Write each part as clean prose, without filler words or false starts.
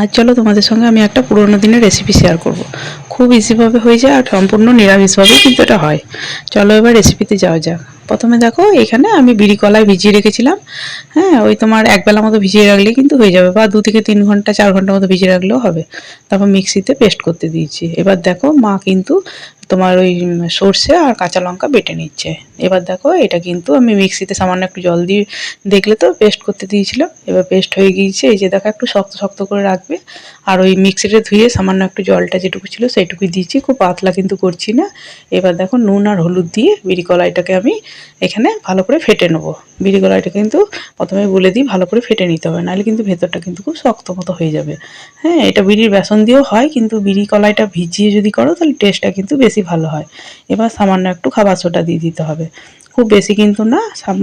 আজ চলো তোমাদের সঙ্গে আমি একটা পুরোনো দিনের রেসিপি শেয়ার করব। খুব ইজিভাবে হয়ে যায় আর সম্পূর্ণ নিরামিষভাবেই কিন্তু এটা হয়। চলো এবার রেসিপিতে যাওয়া যাক। প্রথমে দেখো এখানে আমি বিড়ি কলাই ভিজিয়ে রেখেছিলাম। হ্যাঁ, ওই তোমার একবেলা মতো ভিজিয়ে রাখলেই কিন্তু হয়ে যাবে, বা 2 থেকে 3 ঘন্টা 4 ঘন্টা মতো ভিজিয়ে রাখলেও হবে। তারপর মিক্সিতে পেস্ট করতে দিয়েছি। এবার দেখো মা কিন্তু তোমার ওই সর্ষে আর কাঁচা লঙ্কা বেটে নিচ্ছে। এবার দেখো এটা কিন্তু আমি মিক্সিতে সামান্য একটু জল দিয়ে, দেখলে তো পেস্ট করতে দিয়েছিলাম। এবার পেস্ট হয়ে গিয়েছে। এই যে দেখো একটু শক্ত শক্ত করে রাখবে। আর ওই মিক্সিতে ধুয়ে সামান্য একটু জলটা যেটুকু ছিল সেইটুকুই দিয়েছি, খুব পাতলা কিন্তু করছি না। এবার দেখো নুন আর হলুদ দিয়ে বিড়ি কলাইটাকে আমি এখানে ভালো করে ফেটে নেবো। বিড়ি কলাইটা কিন্তু প্রথমে বলে দিই ভালো করে ফেটে নিতে হবে, নাহলে কিন্তু ভেতরটা কিন্তু খুব শক্ত মতো হয়ে যাবে। হ্যাঁ, এটা বিড়ির বেসন দিয়েও হয়, কিন্তু বিড়ি কলাইটা ভিজিয়ে যদি করো তাহলে টেস্টটা কিন্তু বেশি ভালো হয়। এবার সামান্য একটু খাবার সোডা দিয়ে দিতে হবে, খুব বেশি কিন্তু না,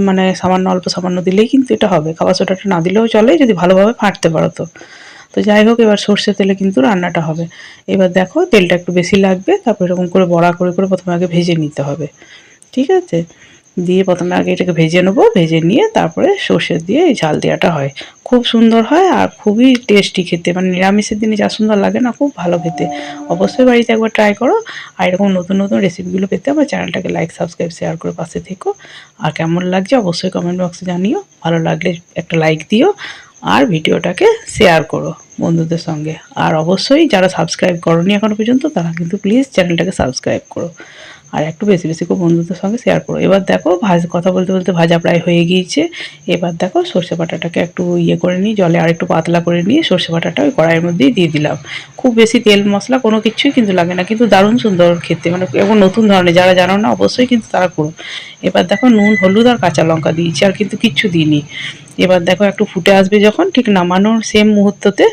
মানে সামান্য অল্প সামান্য দিলেই কিন্তু এটা হবে। খাবার সোডাটা না দিলেও চলে যদি ভালোভাবে ফাটতে পারো তো। তো যাই হোক, এবার সর্ষের তেলে কিন্তু রান্নাটা হবে। এবার দেখো তেলটা একটু বেশি লাগবে। তারপর এরকম করে বড়া করে করে প্রথমে আগে ভেজে নিতে হবে, ঠিক আছে? দিয়ে প্রথমে আগে এটাকে ভেজে নেবো, ভেজে নিয়ে তারপরে সর্ষে দিয়ে এই ঝাল দেওয়াটা হয়। খুব সুন্দর হয় আর খুবই টেস্টি খেতে, মানে নিরামিষের দিনে যা সুন্দর লাগে না, খুব ভালো খেতে। অবশ্যই বাড়িতে একবার ট্রাই করো। আর এরকম নতুন নতুন রেসিপিগুলো পেতে আমার চ্যানেলটাকে লাইক সাবস্ক্রাইব শেয়ার করে পাশে থেকো। আর কেমন লাগছে অবশ্যই কমেন্ট বক্সে জানিও। ভালো লাগলে একটা লাইক দিও আর ভিডিওটাকে শেয়ার করো বন্ধুদের সঙ্গে। আর অবশ্যই যারা সাবস্ক্রাইব করোনি এখনো পর্যন্ত তারা কিন্তু প্লিজ চ্যানেলটাকে সাবস্ক্রাইব করো। আর একটু বেশি বেশি করে বন্ধুদের সঙ্গে শেয়ার করো। এবার দেখো কথা বলতে বলতে ভাজা প্রায় হয়ে গিয়েছে। এবার দেখো সর্ষে বাটাটাকে একটু ইয়ে করে নিই, জলে আর একটু পাতলা করে নিয়ে সর্ষে বাটাটা ওই কড়াইয়ের মধ্যেই দিয়ে দিলাম। খুব বেশি তেল মশলা কোনো কিছুই কিন্তু লাগে না, কিন্তু দারুণ সুন্দর খেতে, মানে এবং নতুন ধরনের, যারা জানো না অবশ্যই কিন্তু তারা করো। এবার দেখো নুন হলুদ আর কাঁচা লঙ্কা দিয়েছি, আর কিন্তু কিচ্ছু দিইনি। এবার দেখো একটু ফুটে আসবে যখন, ঠিক নামানোর সেম মুহূর্ততে,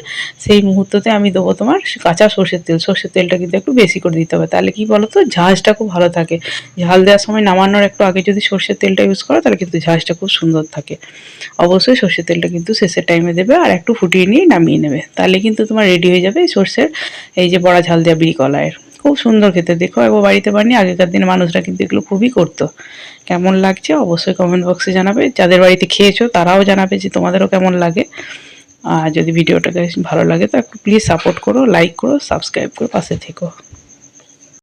সেই মুহূর্ততে আমি দেবো তোমার কাঁচা সর্ষের তেল। সর্ষের তেলটা কিন্তু একটু বেশি করে দিতে হবে, তাহলে কি বলো তো, ঝাঁঝটা খুব ভালো থাকে। ঝাল দেওয়ার সময় নামানোর একটু আগে যদি সর্ষের তেলটা ইউজ করো তাহলে কিন্তু ঝাঁঝটা খুব সুন্দর থাকে। অবশ্যই সর্ষের তেলটা কিন্তু শেষের টাইমে দেবে, আর একটু ফুটিয়ে নিয়ে নামিয়ে নেবে, তাহলে কিন্তু তোমার রেডি হয়ে যাবে এই সর্ষের এই যে বড়া ঝাল দেওয়া বিড়ি কলাইয়ের। খুব সুন্দর খেতে, দেখো একবার বাড়িতে বানিয়ে। আগেকার দিনে মানুষরা কিন্তু এগুলো খুবই করতো। কেমন লাগছে অবশ্যই কমেন্ট বক্সে জানাবে। যাদের বাড়িতে খেয়েছো তারাও জানাবে যে তোমাদেরও কেমন লাগে। আর যদি ভিডিওটাকে ভালো লাগে তো একটু প্লিজ সাপোর্ট করো, লাইক করো, সাবস্ক্রাইব করো, পাশে থেকো।